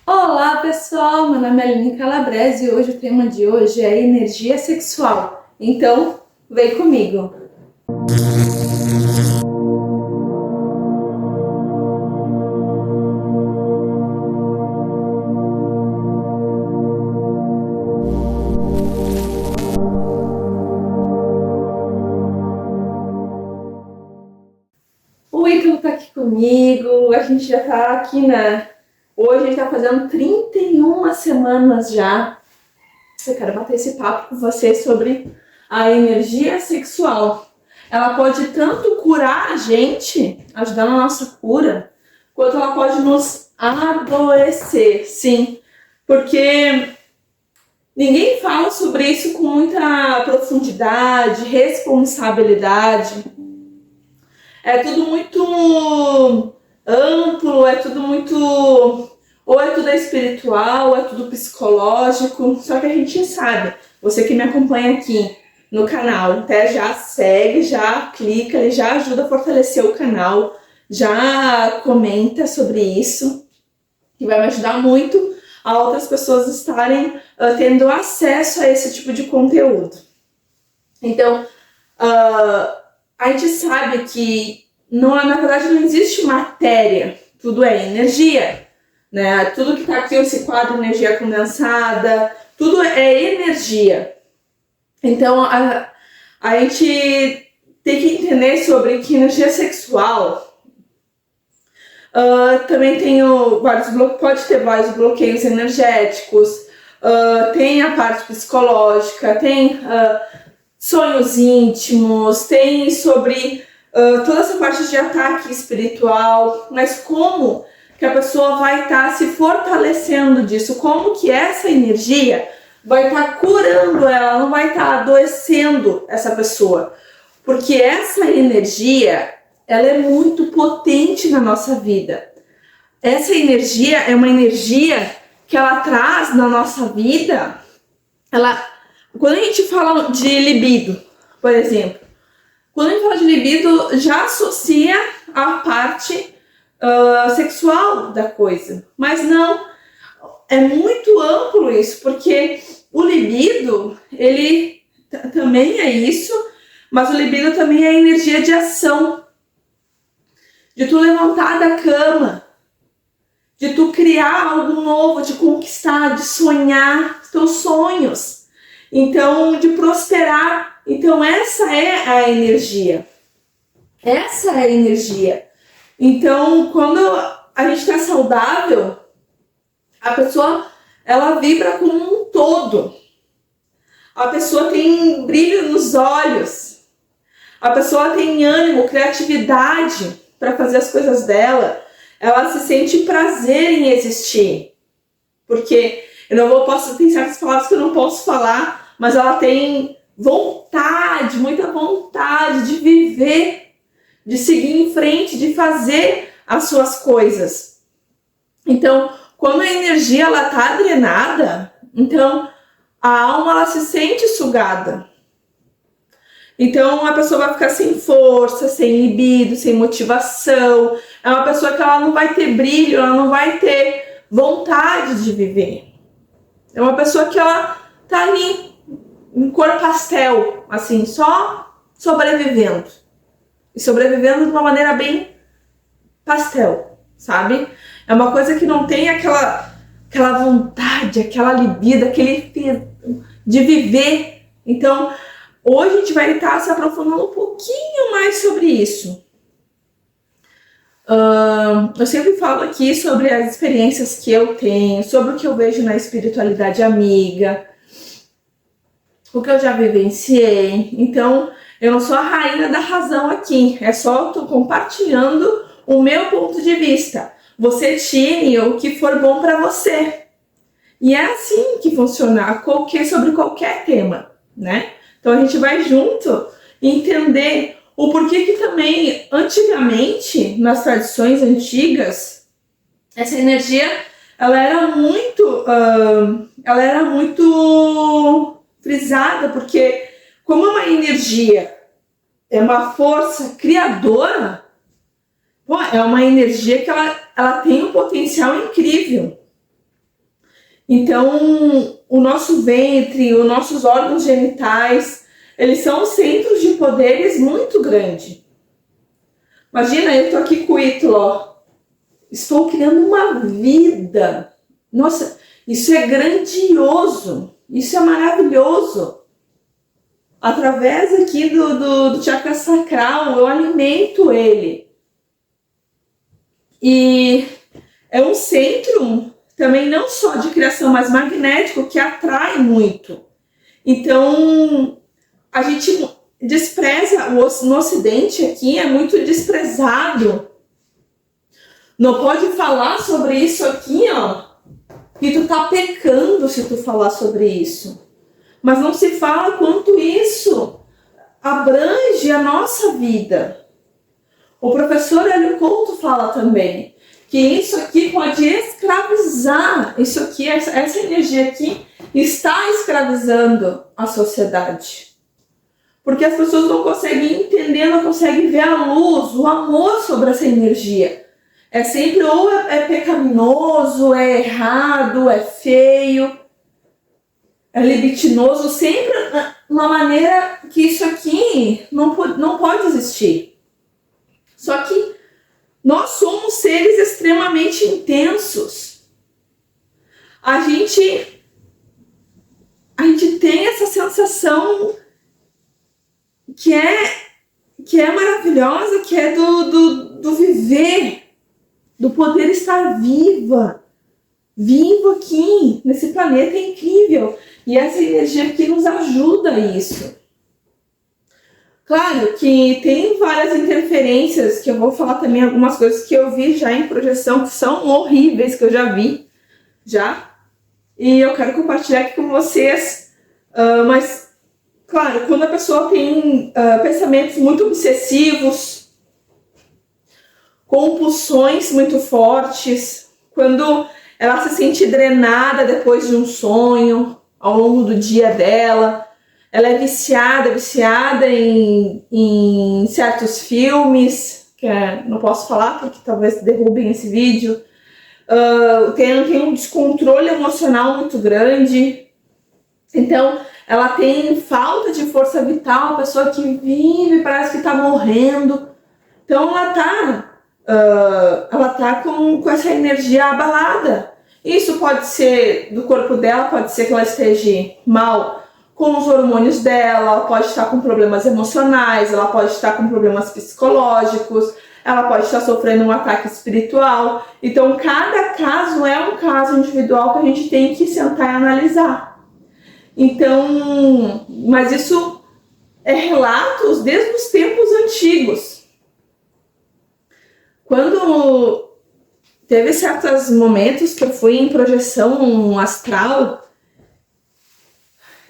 Olá pessoal, meu nome é Aline Calabrese e hoje o tema de hoje é energia sexual. Então, vem comigo! O Ítalo tá aqui comigo, a gente já tá aqui Hoje a gente tá fazendo 31 semanas já. Eu quero bater esse papo com você sobre a energia sexual. Ela pode tanto curar a gente, ajudar na nossa cura, quanto ela pode nos adoecer, sim. Porque ninguém fala sobre isso com muita profundidade, responsabilidade. É tudo muito amplo, é tudo muito... Ou é tudo espiritual, ou é tudo psicológico. Só que a gente sabe, você que me acompanha aqui no canal, até já segue, já clica, ele já ajuda a fortalecer o canal, já comenta sobre isso, que vai me ajudar muito a outras pessoas estarem tendo acesso a esse tipo de conteúdo. Então, a gente sabe que na verdade não existe matéria, tudo é energia, né? Tudo que está aqui, esse quadro energia condensada, tudo é energia. Então, a gente tem que entender sobre que energia sexual também tem pode ter vários bloqueios energéticos, tem a parte psicológica, tem sonhos íntimos, tem sobre toda essa parte de ataque espiritual, mas como que a pessoa vai estar se fortalecendo disso, como que essa energia vai estar curando ela, não vai estar adoecendo essa pessoa, porque essa energia, ela é muito potente na nossa vida. Essa energia é uma energia que ela traz na nossa vida, quando a gente fala de libido, por exemplo, quando a gente fala de libido, já associa a parte sexual da coisa. Mas não, é muito amplo isso, porque o libido, ele também é isso, mas o libido também é energia de ação. De tu levantar da cama, de tu criar algo novo, de conquistar, de sonhar teus sonhos. Então, de prosperar. Então, essa é a energia. Essa é a energia. Então, quando a gente está saudável, a pessoa, ela vibra como um todo. A pessoa tem brilho nos olhos. A pessoa tem ânimo, criatividade para fazer as coisas dela. Ela se sente prazer em existir. Porque tem certas palavras que eu não posso falar, mas ela tem vontade, muita vontade de viver, de seguir em frente, de fazer as suas coisas. Então, quando a energia ela tá drenada, então a alma ela se sente sugada. Então a pessoa vai ficar sem força, sem libido, sem motivação. É uma pessoa que ela não vai ter brilho, ela não vai ter vontade de viver. É uma pessoa que ela tá ali em cor pastel, assim, só sobrevivendo. E sobrevivendo de uma maneira bem pastel, sabe? É uma coisa que não tem aquela vontade, aquela libido, aquele de viver. Então, hoje a gente vai estar se aprofundando um pouquinho mais sobre isso. Eu sempre falo aqui sobre as experiências que eu tenho, sobre o que eu vejo na espiritualidade amiga, o que eu já vivenciei. Então, eu não sou a rainha da razão aqui, é só eu tô compartilhando o meu ponto de vista. Você tire o que for bom para você. E é assim que funciona sobre qualquer tema, né? Então a gente vai junto entender o porquê que também, antigamente, nas tradições antigas, essa energia ela era muito frisada, porque como é uma energia, é uma força criadora, é uma energia que ela tem um potencial incrível. Então, o nosso ventre, os nossos órgãos genitais, eles são centros de poderes muito grandes. Imagina, eu tô aqui com o Ítalo, ó. Estou criando uma vida. Nossa, isso é grandioso. Isso é maravilhoso. Através aqui do chakra sacral, eu alimento ele. E é um centro também não só de criação, mas magnético, que atrai muito. Então, a gente despreza, no Ocidente aqui é muito desprezado. Não pode falar sobre isso aqui, ó, e tu tá pecando se tu falar sobre isso. Mas não se fala quanto isso abrange a nossa vida. O professor Hélio Couto fala também que isso aqui pode escravizar, isso aqui, essa energia aqui está escravizando a sociedade. Porque as pessoas não conseguem entender, não conseguem ver a luz, o amor sobre essa energia. É sempre ou é pecaminoso, é errado, é feio, é libidinoso, sempre uma maneira que isso aqui não pode existir. Só que nós somos seres extremamente intensos. A gente tem essa sensação que é maravilhosa, que é do viver, do poder estar vivo aqui nesse planeta, é incrível. E essa energia aqui nos ajuda a isso. Claro que tem várias interferências, que eu vou falar também algumas coisas que eu vi já em projeção, que são horríveis, que eu já vi, e eu quero compartilhar aqui com vocês, mas, claro, quando a pessoa tem pensamentos muito obsessivos, compulsões muito fortes, quando ela se sente drenada depois de um sonho, ao longo do dia dela, ela é viciada em certos filmes, que não posso falar porque talvez derrubem esse vídeo. Tem um descontrole emocional muito grande. Então, ela tem falta de força vital, uma pessoa que vive, parece que está morrendo. Então, ela tá com essa energia abalada. Isso pode ser do corpo dela, pode ser que ela esteja mal com os hormônios dela, ela pode estar com problemas emocionais, ela pode estar com problemas psicológicos, ela pode estar sofrendo um ataque espiritual. Então, cada caso é um caso individual que a gente tem que sentar e analisar. Então, mas isso é relatos desde os tempos antigos. Quando teve certos momentos que eu fui em projeção astral,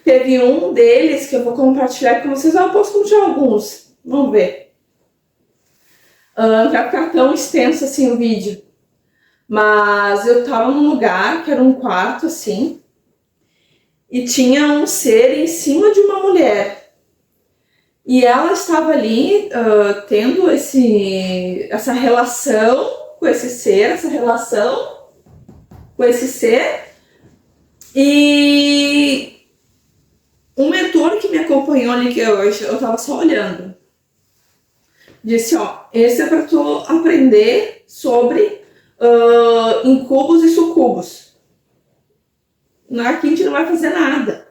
teve um deles que eu vou compartilhar com vocês. Eu posso compartilhar alguns, vamos ver. Não vai ficar tão extenso assim o vídeo. Mas eu tava num lugar que era um quarto assim, e tinha um ser em cima de uma mulher. E ela estava ali tendo essa relação com esse ser, e um mentor que me acompanhou ali, que eu tava só olhando, disse, ó, esse é para tu aprender sobre incubos e sucubos. Aqui a gente não vai fazer nada.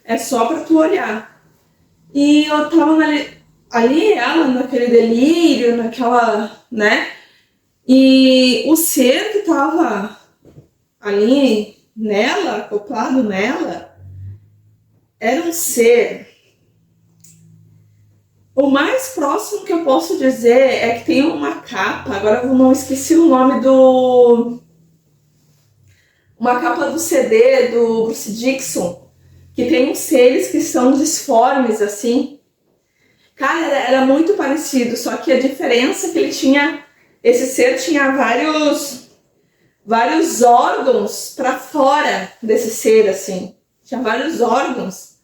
É só para tu olhar. E eu tava ali ela naquele delírio, naquela, né? E o ser que tava ali nela, acoplado nela, era um ser. O mais próximo que eu posso dizer é que tem uma capa, agora eu não esqueci o nome uma capa do CD do Bruce Dickinson, que tem uns seres que são disformes, assim. Cara, era muito parecido, só que a diferença é que ele tinha, esse ser tinha vários órgãos para fora desse ser, assim. Tinha vários órgãos.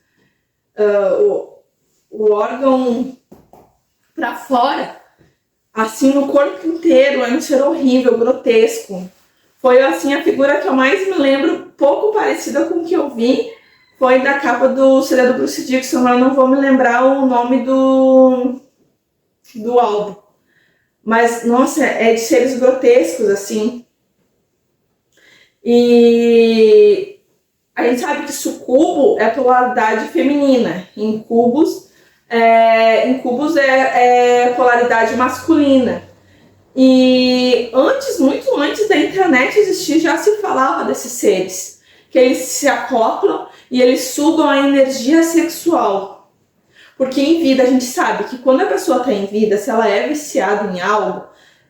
O órgão para fora, assim, no corpo inteiro. É um ser horrível, grotesco. foi assim a figura que eu mais me lembro, pouco parecida com o que eu vi, foi da capa do CD do Bruce Dickinson, mas eu não vou me lembrar o nome do álbum. Mas, nossa, é de seres grotescos, assim. E a gente sabe que sucubo é polaridade feminina. Em cubos é polaridade masculina. E muito antes da internet existir, já se falava desses seres. Que eles se acoplam e eles sugam a energia sexual. Porque em vida a gente sabe que quando a pessoa está em vida, se ela é viciada em algo,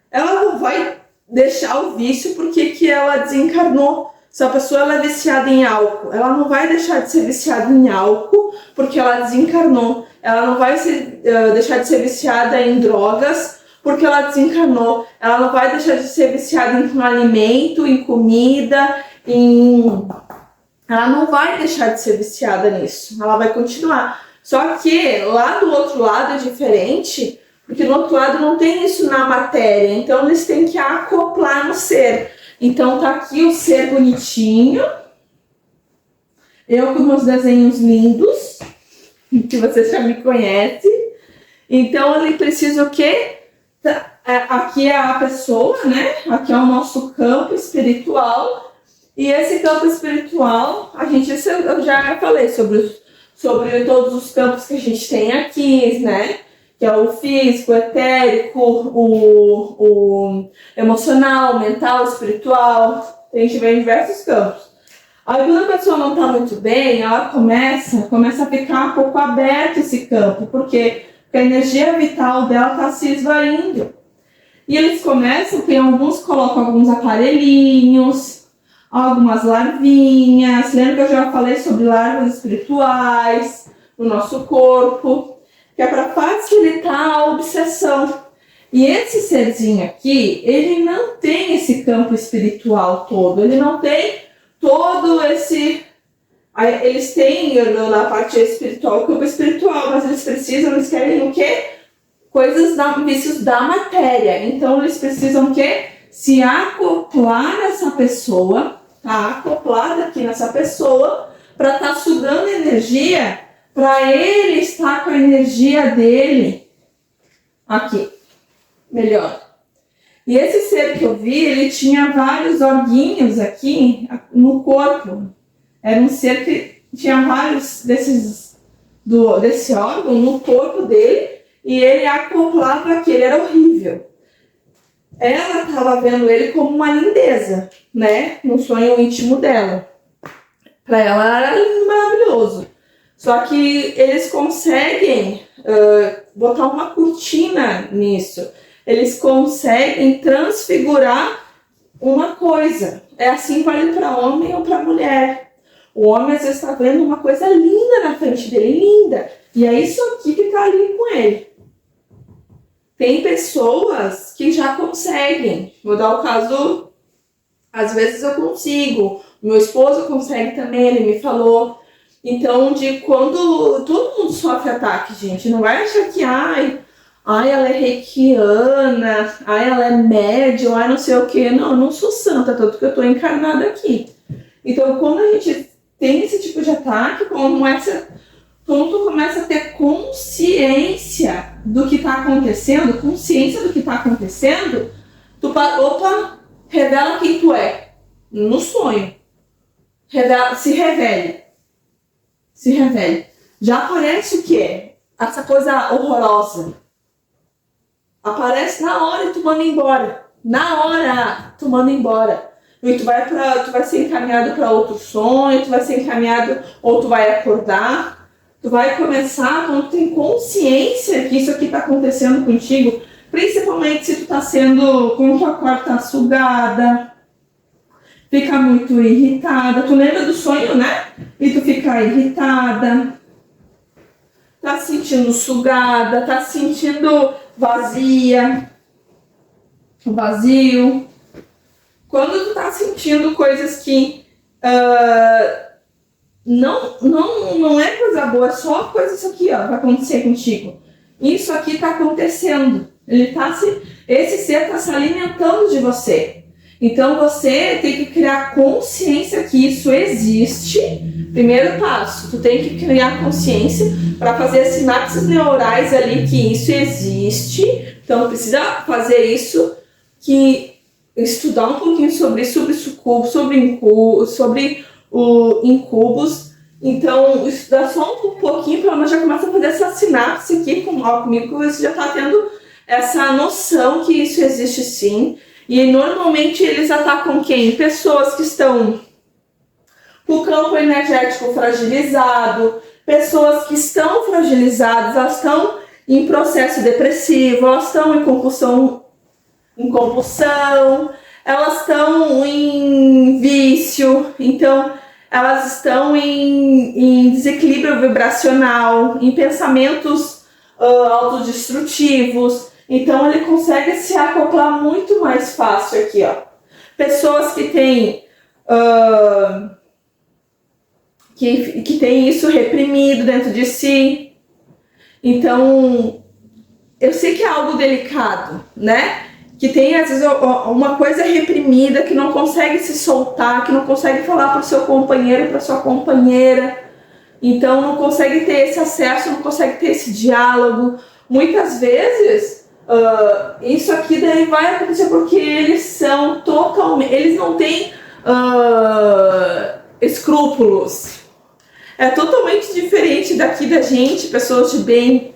ela não vai deixar o vício porque que ela desencarnou. Se a pessoa ela é viciada em álcool, ela não vai deixar de ser viciada em álcool porque ela desencarnou. Ela não vai deixar de ser viciada em drogas porque ela desencarnou. Ela não vai deixar de ser viciada em alimento, em comida, ela não vai deixar de ser viciada nisso. Ela vai continuar. Só que lá do outro lado é diferente, porque no outro lado não tem isso na matéria, então eles têm que acoplar no ser. Então tá aqui o ser bonitinho, eu com meus desenhos lindos, que você já me conhece. Então ele precisa o quê? Aqui é a pessoa, né? Aqui é o nosso campo espiritual. E esse campo espiritual, eu já falei sobre todos os campos que a gente tem aqui, né? Que é o físico, o etérico, o emocional, o mental, o espiritual. A gente vê em diversos campos. Aí quando a pessoa não está muito bem, ela começa a ficar um pouco aberto esse campo. Por quê? Porque a energia vital dela está se esvaindo. E eles começam, tem alguns colocam alguns aparelhinhos, algumas larvinhas. Lembra que eu já falei sobre larvas espirituais no nosso corpo, que é para facilitar a obsessão. E esse serzinho aqui, ele não tem esse campo espiritual todo, ele não tem todo esse... Eles têm na parte espiritual o campo espiritual, mas eles querem o quê? Vícios da matéria. Então eles precisam o quê? Se acoplar nessa pessoa, tá? Acoplado aqui nessa pessoa, para estar sugando energia, para ele estar com a energia dele aqui, melhor. E esse ser que eu vi, ele tinha vários orguinhos aqui no corpo. Era um ser que tinha vários desse órgão no corpo dele, e ele acoplava aqui, ele era horrível. Ela estava vendo ele como uma lindeza, né? No sonho íntimo dela. Para ela era lindo, maravilhoso. Só que eles conseguem botar uma cortina nisso. Eles conseguem transfigurar uma coisa. É assim, vale para homem ou para mulher. O homem às vezes está vendo uma coisa linda na frente dele, linda. E é isso aqui que está ali com ele. Tem pessoas que já conseguem. Vou dar o caso, às vezes eu consigo. Meu esposo consegue também, ele me falou. Então, de quando todo mundo sofre ataque, gente, não vai achar que, ai, ela é reikiana, ela é médium, não sei o quê. Não, eu não sou santa, tanto que eu tô encarnada aqui. Então, quando a gente tem esse tipo de ataque, quando tu começa a ter consciência do que está acontecendo, revela quem tu é. No sonho. Se revele. Já aparece o que é? Essa coisa horrorosa. Aparece na hora e tu manda embora. Na hora tu manda embora. E tu vai ser encaminhado para outro sonho, tu vai ser encaminhado, ou tu vai acordar. Tu vai começar, quando tu tem consciência que isso aqui está acontecendo contigo, principalmente se tu tá como tua corda tá sugada, fica muito irritada. Tu lembra do sonho, né? E tu fica irritada, tá se sentindo sugada, tá se sentindo vazio. Quando tu tá sentindo coisas que não é coisa boa, é só coisa isso aqui, ó, vai acontecer contigo. Isso aqui tá acontecendo. Esse ser tá se alimentando de você. Então você tem que criar consciência que isso existe. Primeiro passo, tu tem que criar consciência para fazer as sinapses neurais ali que isso existe. Então precisa fazer isso, que estudar um pouquinho sobre sucubos, sobre o incubos. Então estudar só um pouquinho, pelo menos já começa a fazer essa sinapse aqui comigo, você já está tendo essa noção que isso existe sim. E normalmente eles atacam quem? Pessoas que estão com o campo energético fragilizado, pessoas que estão fragilizadas, elas estão em processo depressivo, elas estão em compulsão, elas estão em vício, então elas estão em desequilíbrio vibracional, em pensamentos autodestrutivos. Então ele consegue se acoplar muito mais fácil aqui, ó. Pessoas que têm que tem isso reprimido dentro de si. Então eu sei que é algo delicado, né? Que tem às vezes uma coisa reprimida, que não consegue se soltar, que não consegue falar para o seu companheiro e para sua companheira. Então não consegue ter esse acesso, não consegue ter esse diálogo. Muitas vezes isso aqui daí vai acontecer porque eles são totalmente, eles não têm escrúpulos. É totalmente diferente daqui da gente, pessoas de bem.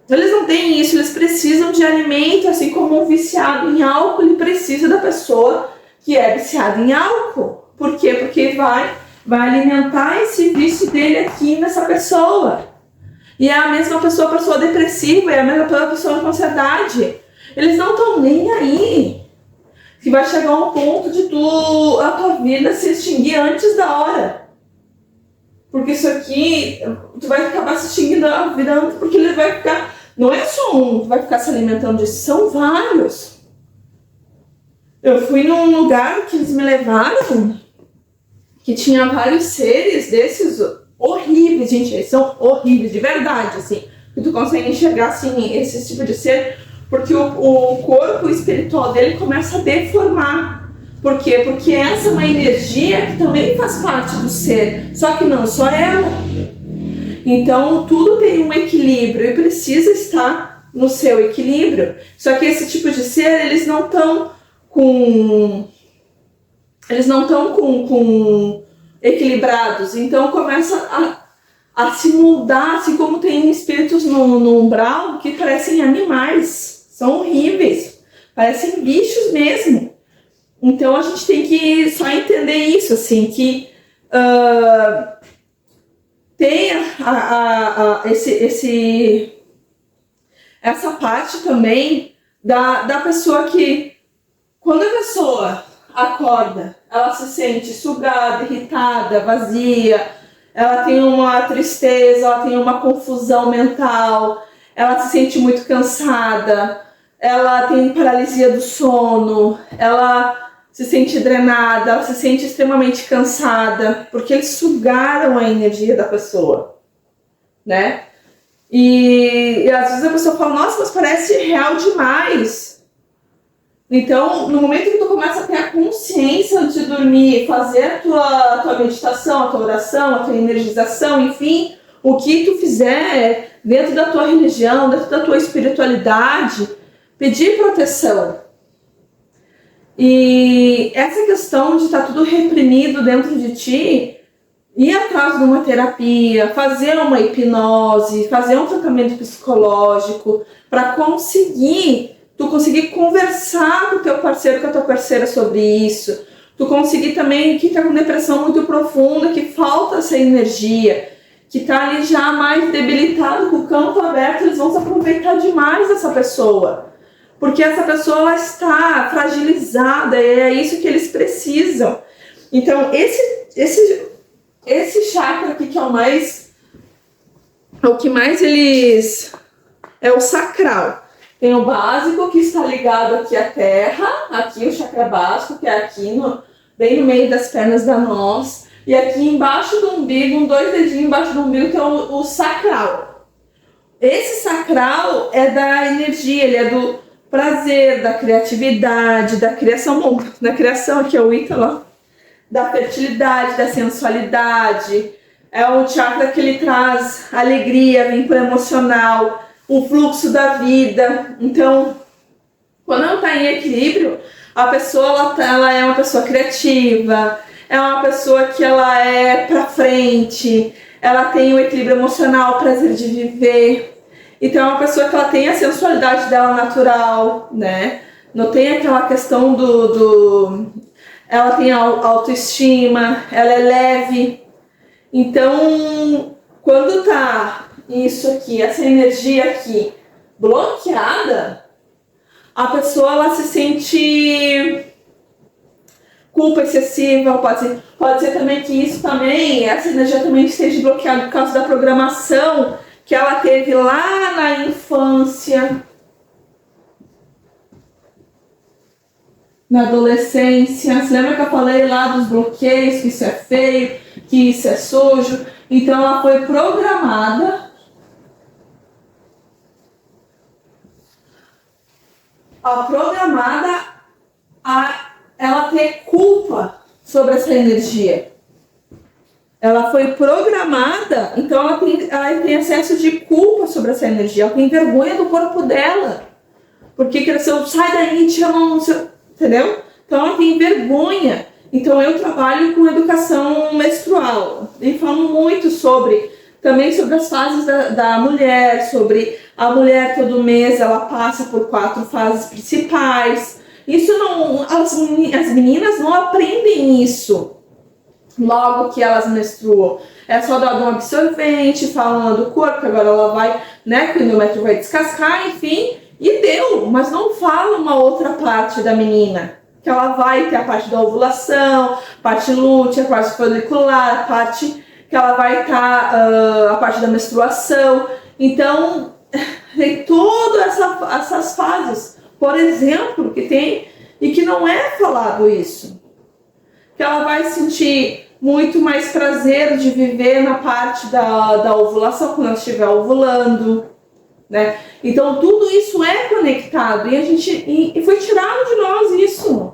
Eles não têm isso, eles precisam de alimento, assim como um viciado em álcool, ele precisa da pessoa que é viciada em álcool. Por quê? Porque vai alimentar esse vício dele aqui nessa pessoa. E é a mesma pessoa depressiva, é a mesma pessoa com ansiedade. Eles não estão nem aí. Que vai chegar um ponto de a tua vida se extinguir antes da hora. Porque isso aqui, tu vai acabar se extinguindo a vida antes, porque ele vai ficar, não é só um que vai ficar se alimentando disso, são vários. Eu fui num lugar que eles me levaram, que tinha vários seres desses horríveis, gente, eles são horríveis, de verdade, assim, que tu consegue enxergar, assim, esse tipo de ser, porque o corpo espiritual dele começa a deformar. Por quê? Porque essa é uma energia que também faz parte do ser, só que não só ela. Então, tudo tem um equilíbrio e precisa estar no seu equilíbrio. Só que esse tipo de ser, eles não estão com equilibrados, então começa a se mudar, assim como tem espíritos no umbral que parecem animais, são horríveis, parecem bichos mesmo. Então a gente tem que só entender isso, assim, que tem essa parte também da pessoa que, quando a pessoa acorda, ela se sente sugada, irritada, vazia, ela tem uma tristeza, ela tem uma confusão mental, ela se sente muito cansada, ela tem paralisia do sono, ela se sente drenada, ela se sente extremamente cansada, porque eles sugaram a energia da pessoa, né? E às vezes a pessoa fala, nossa, mas parece real demais. Então, no momento que tu começa a ter a consciência antes de dormir, fazer a tua meditação, a tua oração, a tua energização, enfim, o que tu fizer dentro da tua religião, dentro da tua espiritualidade, pedir proteção. E essa questão de estar tudo reprimido dentro de ti, ir atrás de uma terapia, fazer uma hipnose, fazer um tratamento psicológico, para tu conseguir conversar com o teu parceiro, com a tua parceira sobre isso, tu conseguir também, que está com depressão muito profunda, que falta essa energia, que está ali já mais debilitado, com o campo aberto, eles vão se aproveitar demais dessa pessoa. Porque essa pessoa ela está fragilizada, e é isso que eles precisam. Então, esse chakra aqui que é o que mais eles... é o sacral. Tem o básico, que está ligado aqui à terra, aqui o chakra básico, que é aqui, bem no meio das pernas da nós. E aqui embaixo do umbigo, 2 dedinhos embaixo do umbigo, que é o sacral. Esse sacral é da energia, ele é prazer, da criatividade, da criação. Bom, na criação aqui é o Ítalo, da fertilidade, da sensualidade. É um chakra que ele traz alegria, vínculo emocional, o fluxo da vida. Então, quando ela está em equilíbrio, a pessoa ela é uma pessoa criativa, é uma pessoa que ela é pra frente, ela tem o equilíbrio emocional, o prazer de viver. Então é uma pessoa que ela tem a sensualidade dela natural, né? Não tem aquela questão ela tem autoestima, ela é leve. Então, quando tá isso aqui, essa energia aqui bloqueada, a pessoa ela se sente culpa excessiva, pode ser também que isso também, essa energia também esteja bloqueada por causa da programação que ela teve lá na infância, na adolescência. Você lembra que eu falei lá dos bloqueios, que isso é feio, que isso é sujo? Então ela foi programada a ela ter culpa sobre essa energia. Ela foi programada, então ela tem excesso de culpa sobre essa energia, ela tem vergonha do corpo dela, porque cresceu, sai daí, te amo, entendeu? Então ela tem vergonha. Então eu trabalho com educação menstrual e falo muito também sobre as fases da mulher, sobre a mulher todo mês, ela passa por 4 fases principais. Isso não, as meninas não aprendem isso logo que elas menstruam. É só dar um absorvente, falando do corpo, que agora ela vai, né, que o endométrio vai descascar, enfim, e deu. Mas não fala uma outra parte da menina, que ela vai ter a parte da ovulação, parte lútea, a parte folicular, a parte que ela vai estar, a parte da menstruação. Então, tem todas essas fases, por exemplo, que tem e que não é falado isso. Que ela vai sentir muito mais prazer de viver na parte da ovulação, quando ela estiver ovulando, né? Então tudo isso é conectado e foi tirado de nós isso.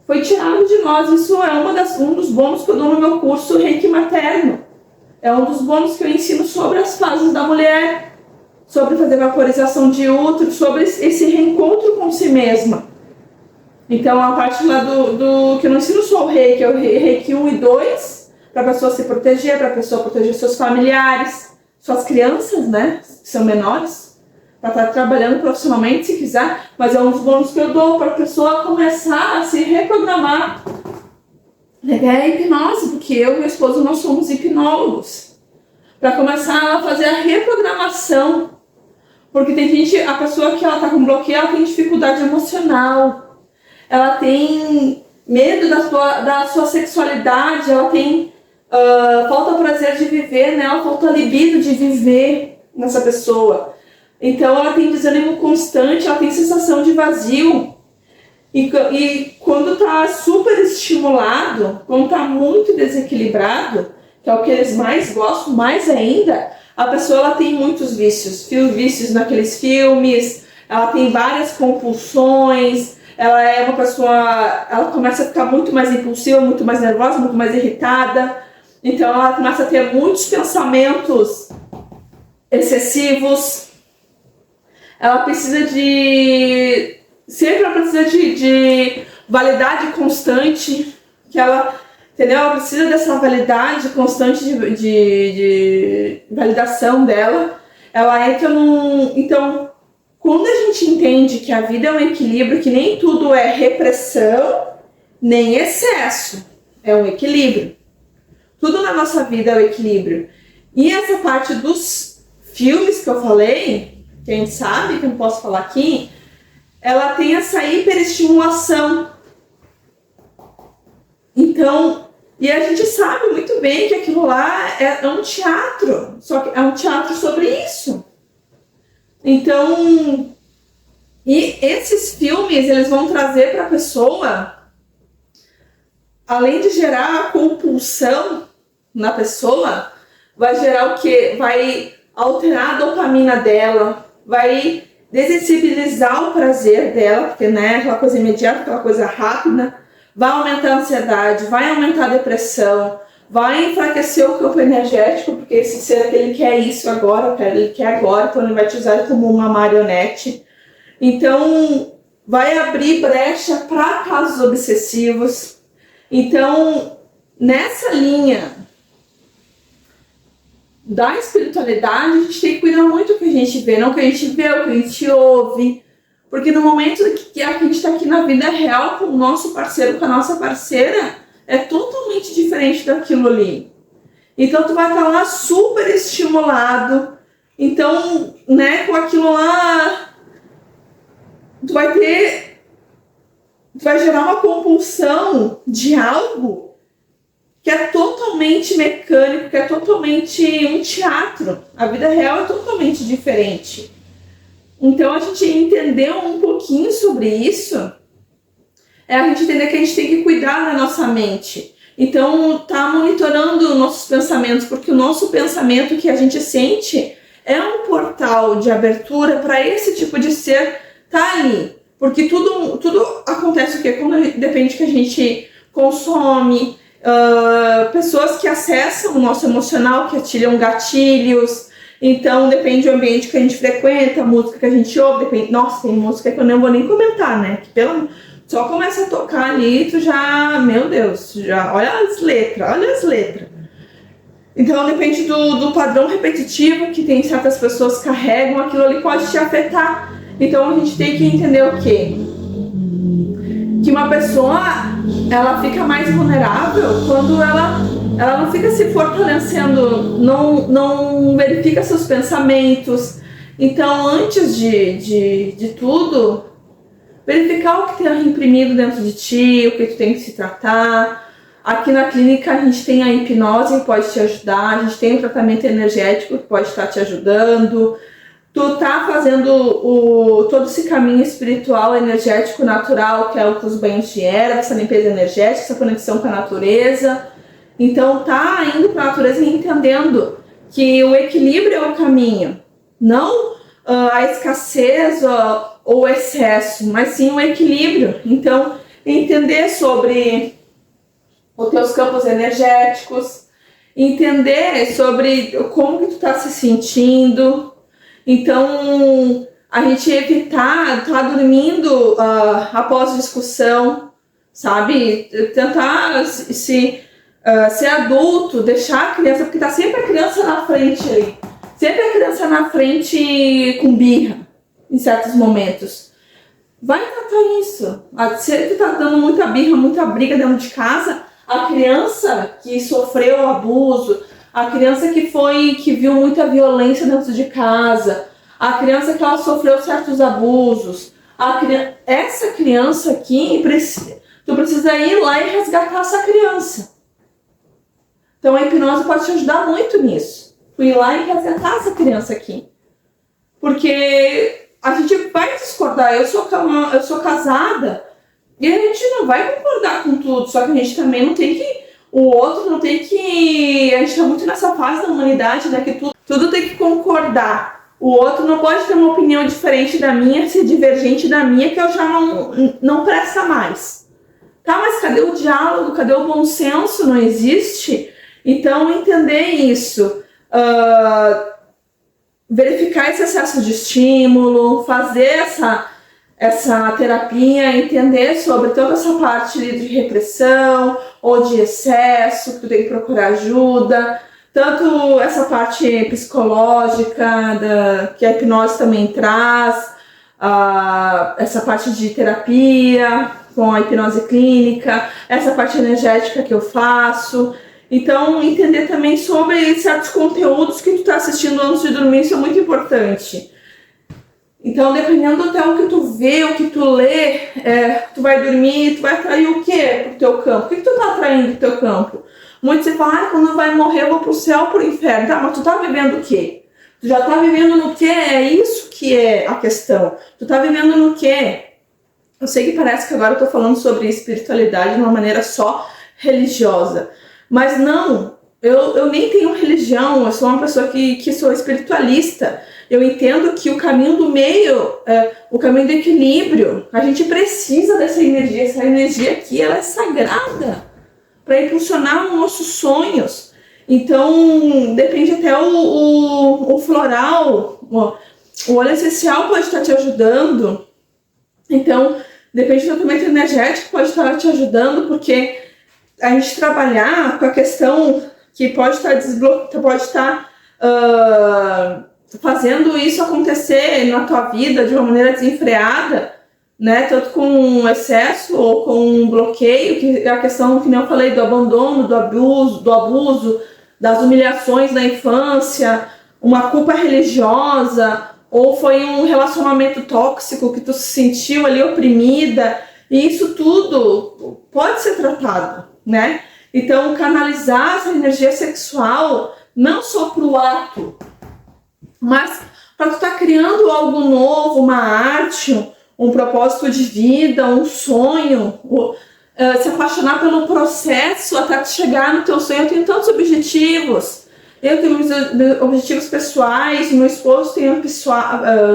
Foi tirado de nós. Isso é um dos bônus que eu dou no meu curso Reiki Materno. É um dos bônus que eu ensino sobre as fases da mulher, sobre fazer vaporização de útero, sobre esse reencontro com si mesma. Então, a parte lá do que eu não ensino só o Reiki, é o Reiki 1 e 2, para a pessoa se proteger, para a pessoa proteger seus familiares, suas crianças, né, que são menores, para estar trabalhando profissionalmente se quiser, mas é um dos bônus que eu dou para a pessoa começar a se reprogramar. É a hipnose, porque eu e meu esposo nós somos hipnólogos, para começar a fazer a reprogramação, porque tem gente, a pessoa que ela está com bloqueio, ela tem dificuldade emocional, ela tem medo da sua sexualidade, ela tem falta prazer de viver, né? Ela falta libido de viver nessa pessoa. Então ela tem desânimo constante, ela tem sensação de vazio. E quando está super estimulado, quando está muito desequilibrado, que é o que eles mais gostam, mais ainda, a pessoa ela tem muitos vícios naqueles filmes, ela tem várias compulsões. Ela é uma pessoa, ela começa a ficar muito mais impulsiva, muito mais nervosa, muito mais irritada. Então ela começa a ter muitos pensamentos excessivos. Ela precisa de validade constante, que ela, entendeu? Ela precisa dessa validade constante de validação dela. Ela entra Então, quando a gente entende que a vida é um equilíbrio, que nem tudo é repressão, nem excesso, é um equilíbrio. Tudo na nossa vida é um equilíbrio. E essa parte dos filmes que eu falei, que a gente sabe, que eu não posso falar aqui, ela tem essa hiperestimulação. Então, e a gente sabe muito bem que aquilo lá é um teatro, só que é um teatro sobre isso. Então, e esses filmes, eles vão trazer para a pessoa, além de gerar a compulsão na pessoa, vai gerar o quê? Vai alterar a dopamina dela, vai desensibilizar o prazer dela, porque né, aquela coisa imediata, aquela coisa rápida, vai aumentar a ansiedade, vai aumentar a depressão, vai enfraquecer o campo energético, porque esse ser ele quer isso agora, ele quer agora, então ele vai te usar como uma marionete. Então, vai abrir brecha para casos obsessivos. Então, nessa linha da espiritualidade, a gente tem que cuidar muito do que a gente vê, não o que a gente vê, o que a gente ouve. Porque no momento que a gente está aqui na vida real com o nosso parceiro, com a nossa parceira, é totalmente diferente daquilo ali. Então, tu vai estar lá super estimulado. Então, né, com aquilo lá, tu vai gerar uma compulsão de algo que é totalmente mecânico, que é totalmente um teatro. A vida real é totalmente diferente. Então, a gente entender um pouquinho sobre isso é a gente entender que a gente tem que cuidar da nossa mente. Então, tá monitorando nossos pensamentos, porque o nosso pensamento que a gente sente é um portal de abertura para esse tipo de ser tá ali. Porque tudo acontece o quê? Quando depende que a gente consome, pessoas que acessam o nosso emocional, que atilham gatilhos. Então, depende do ambiente que a gente frequenta, a música que a gente ouve, depende... Nossa, tem música que eu não vou nem comentar, né? Que só começa a tocar ali, tu já... Meu Deus, já... Olha as letras. Então, depende do padrão repetitivo que tem certas pessoas que carregam, aquilo ali pode te afetar. Então, a gente tem que entender o quê? Que uma pessoa, ela fica mais vulnerável quando ela não fica se fortalecendo, não verifica seus pensamentos. Então, antes de tudo, verificar o que tem reprimido dentro de ti, o que tu tem que se tratar. Aqui na clínica a gente tem a hipnose que pode te ajudar, a gente tem o tratamento energético que pode estar te ajudando. Tu tá fazendo todo esse caminho espiritual, energético, natural, que é os banhos de erva, essa limpeza energética, essa conexão com a natureza. Então tá indo para a natureza e entendendo que o equilíbrio é o caminho, não a escassez ou o excesso, mas sim o equilíbrio. Então entender sobre os teus campos energéticos, entender sobre como que tu tá se sentindo. Então a gente evitar estar dormindo após discussão, sabe? Tentar ser adulto, deixar a criança, porque tá sempre a criança na frente ali. Sempre a criança na frente com birra, em certos momentos. Vai tratar isso. Se tu tá dando muita birra, muita briga dentro de casa, a criança que sofreu abuso, a criança que viu muita violência dentro de casa, a criança que ela sofreu certos abusos, essa criança aqui, tu precisa ir lá e resgatar essa criança. Então a hipnose pode te ajudar muito nisso. Tu ir lá e resgatar essa criança aqui. Porque a gente vai discordar. Eu sou casada e a gente não vai concordar com tudo. Só que a gente também não tem que... O outro não tem que... A gente tá muito nessa fase da humanidade, né? Que tudo tem que concordar. O outro não pode ter uma opinião diferente da minha, ser divergente da minha, que eu já não presta mais. Tá, mas cadê o diálogo? Cadê o bom senso? Não existe? Então, entender isso, verificar esse excesso de estímulo, fazer essa terapia, entender sobre toda essa parte de repressão ou de excesso, que tu tem que procurar ajuda, tanto essa parte psicológica que a hipnose também traz, essa parte de terapia com a hipnose clínica, essa parte energética que eu faço. Então, entender também sobre certos conteúdos que tu tá assistindo antes de dormir, isso é muito importante. Então, dependendo até o que tu vê, o que tu lê, tu vai dormir, tu vai atrair o quê pro teu campo? O que tu tá atraindo pro teu campo? Muitos se falam, quando vai morrer eu vou pro céu ou pro inferno. Tá, mas tu tá vivendo o quê? Tu já tá vivendo no quê? É isso que é a questão. Tu tá vivendo no quê? Eu sei que parece que agora eu tô falando sobre espiritualidade de uma maneira só religiosa. Mas não, eu nem tenho religião, eu sou uma pessoa que sou espiritualista. eu entendo que o caminho do meio, o caminho do equilíbrio, a gente precisa dessa energia. Essa energia aqui, ela é sagrada para impulsionar os nossos sonhos. Então, depende até o floral, o óleo essencial pode estar te ajudando. Então, depende do tratamento energético, pode estar te ajudando, porque a gente trabalhar com a questão que pode estar fazendo isso acontecer na tua vida de uma maneira desenfreada, né? Tanto com excesso ou com um bloqueio, que é a questão que nem eu falei do abandono, do abuso, das humilhações da infância, uma culpa religiosa, ou foi um relacionamento tóxico que tu se sentiu ali oprimida, e isso tudo pode ser tratado, né? Então, canalizar essa energia sexual não só para o ato, mas para tu estar criando algo novo, uma arte, um propósito de vida, um sonho, se apaixonar pelo processo até chegar no teu sonho. Eu tenho tantos objetivos. Eu tenho meus objetivos pessoais, meu esposo tem os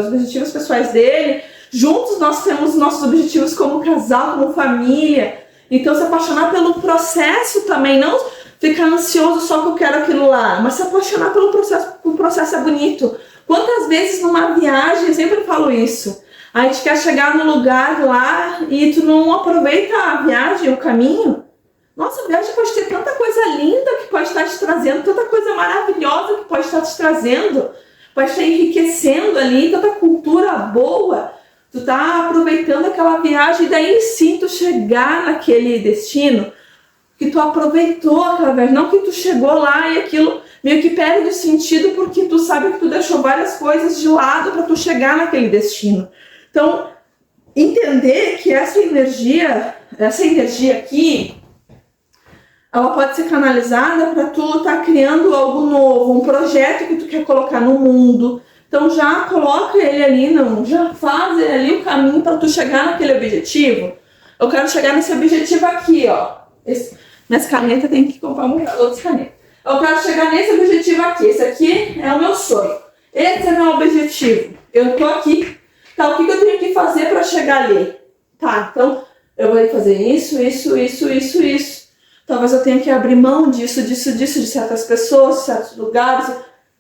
objetivos pessoais dele. Juntos nós temos nossos objetivos como casal, como família. Então, se apaixonar pelo processo também, não ficar ansioso só que eu quero aquilo lá, mas se apaixonar pelo processo, o processo é bonito. Quantas vezes numa viagem, eu sempre falo isso, a gente quer chegar no lugar lá e tu não aproveita a viagem, o caminho. Nossa, a viagem pode ter tanta coisa linda que pode estar te trazendo, tanta coisa maravilhosa que pode estar te trazendo, pode estar enriquecendo ali, tanta cultura boa. Tu tá aproveitando aquela viagem e daí sim tu chegar naquele destino que tu aproveitou aquela viagem, não que tu chegou lá e aquilo meio que perde o sentido porque tu sabe que tu deixou várias coisas de lado para tu chegar naquele destino. Então, entender que essa energia aqui, ela pode ser canalizada para tu estar criando algo novo, um projeto que tu quer colocar no mundo. Então já coloca ele ali, já faz ele ali o caminho para tu chegar naquele objetivo. Eu quero chegar nesse objetivo aqui, ó. Minhas canetas tem que comprar outras canetas. Eu quero chegar nesse objetivo aqui. Esse aqui é o meu sonho. Esse é o meu objetivo. Eu tô aqui. Tá, o que eu tenho que fazer para chegar ali? Tá, então eu vou fazer isso. Talvez eu tenha que abrir mão disso, de certas pessoas, de certos lugares.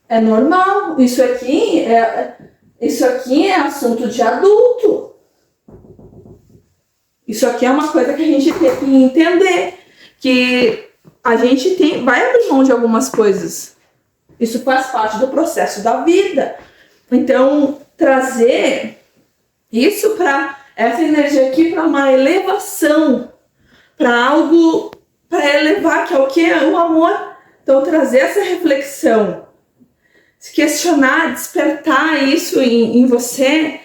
É normal. Isso aqui é assunto de adulto. Isso aqui é uma coisa que a gente tem que entender. Que a gente vai abrir mão de algumas coisas. Isso faz parte do processo da vida. Então, trazer isso para essa energia aqui para uma elevação, para algo para elevar, que é o que? O amor. Então, trazer essa reflexão, se questionar, despertar isso em você,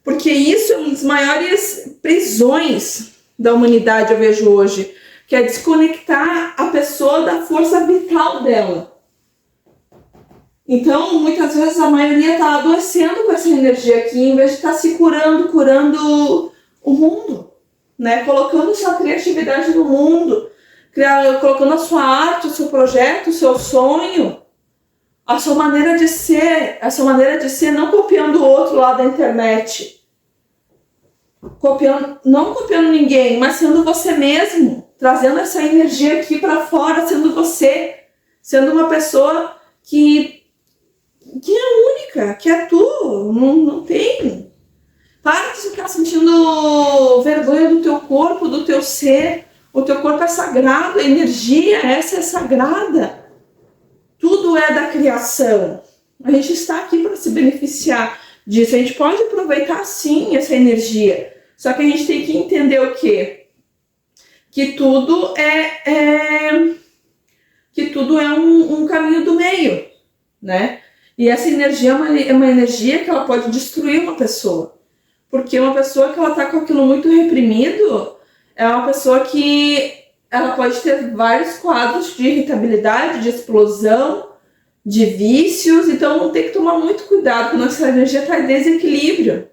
porque isso é uma das maiores prisões da humanidade, eu vejo hoje, que é desconectar a pessoa da força vital dela. Então, muitas vezes a maioria está adoecendo com essa energia aqui, em vez de estar se curando o mundo, né? Colocando sua criatividade no mundo, colocando a sua arte, o seu projeto, o seu sonho, a sua maneira de ser, não copiando o outro lá da internet, não copiando ninguém, mas sendo você mesmo, trazendo essa energia aqui para fora, sendo você, sendo uma pessoa que é única, que é tu, não tem. Para de ficar sentindo vergonha do teu corpo, do teu ser. O teu corpo é sagrado, a energia essa é sagrada. Tudo é da criação. A gente está aqui para se beneficiar disso. A gente pode aproveitar sim essa energia. Só que a gente tem que entender o quê? Que tudo é um caminho do meio, né? E essa energia é uma energia que ela pode destruir uma pessoa. Porque uma pessoa que ela está com aquilo muito reprimido é uma pessoa que ela pode ter vários quadros de irritabilidade, de explosão, de vícios. Então tem que tomar muito cuidado quando essa energia está em desequilíbrio.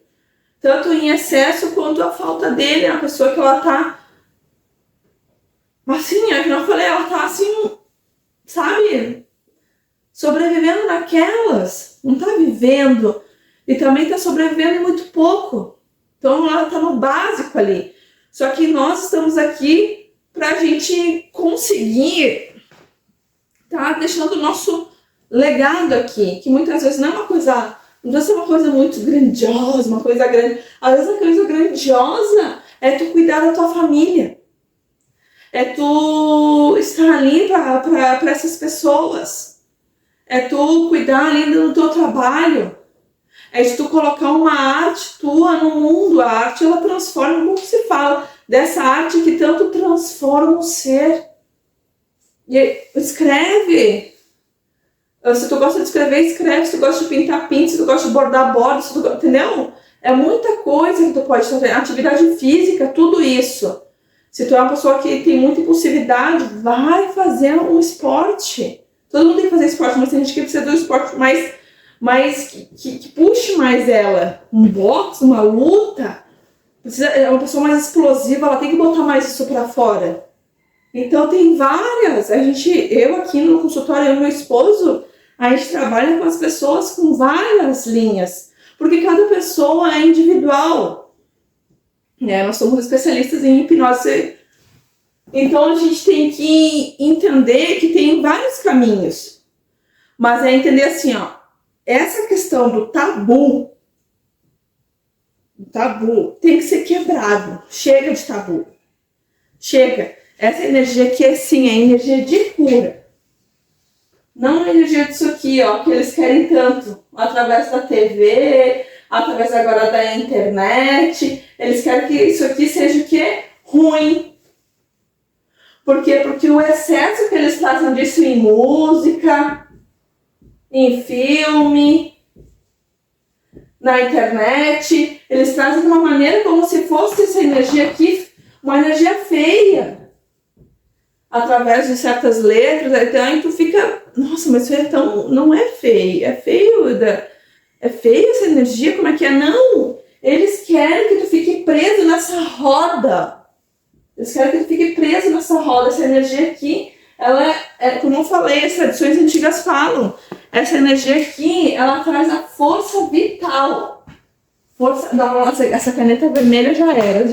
Tanto em excesso quanto a falta dele. É uma pessoa que ela está assim, é que eu falei, ela está assim, sabe? sobrevivendo naquelas, não está vivendo e também está sobrevivendo em muito pouco. Então ela está no básico ali. Só que nós estamos aqui para a gente conseguir tá deixando o nosso legado aqui, que muitas vezes não é uma coisa, não deve ser uma coisa muito grandiosa, uma coisa grande. Às vezes a coisa grandiosa é tu cuidar da tua família, é tu estar ali para essas pessoas, é tu cuidar ali do teu trabalho, é de tu colocar uma arte tua no mundo. A arte, ela transforma, como se fala, dessa arte que tanto transforma o ser. E escreve. Se tu gosta de escrever, escreve. Se tu gosta de pintar, pinta. Se tu gosta de bordar, borda. Se tu, entendeu? É muita coisa que tu pode fazer. Atividade física, tudo isso. Se tu é uma pessoa que tem muita impulsividade, vai fazer um esporte. Todo mundo tem que fazer esporte, mas tem gente que precisa do esporte mais que puxe mais ela. Um boxe, uma luta. É uma pessoa mais explosiva, ela tem que botar mais isso pra fora. Então tem várias. Eu aqui no consultório, eu e meu esposo, a gente trabalha com as pessoas com várias linhas. Porque cada pessoa é individual. Né? Nós somos especialistas em hipnose. Então a gente tem que entender que tem vários caminhos. Mas é entender assim, ó. Essa questão do tabu tem que ser quebrado. Chega de tabu. Chega. Essa energia aqui é sim, é energia de cura. Não é energia disso aqui, ó, que eles querem tanto. Através da TV, através agora da internet. Eles querem que isso aqui seja o quê? Ruim. Por quê? Porque o excesso que eles trazem disso em música, em filme, na internet, eles trazem de uma maneira como se fosse essa energia aqui, uma energia feia. Através de certas letras, então tu fica, nossa, mas isso é tão, não é feio, é feio, é feio essa energia, como é que é? Não, eles querem que tu fique preso nessa roda, eles querem que tu fique preso nessa roda. Essa energia aqui, ela como eu falei, as tradições antigas falam, essa energia aqui, ela traz a força vital. Nossa, essa caneta vermelha já era,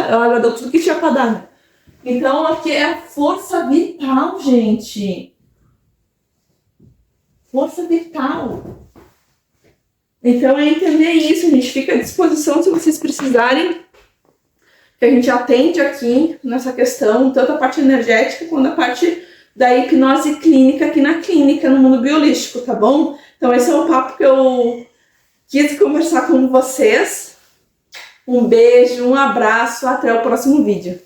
ela deu tudo que tinha pra dar, né? Então aqui é a força vital, gente. Força vital. Então é entender isso, a gente fica à disposição se vocês precisarem, que a gente atende aqui nessa questão, tanto a parte energética quanto a parte da hipnose clínica aqui na clínica, no mundo biolístico, tá bom? Então esse é o papo que eu quis conversar com vocês. Um beijo, um abraço, até o próximo vídeo.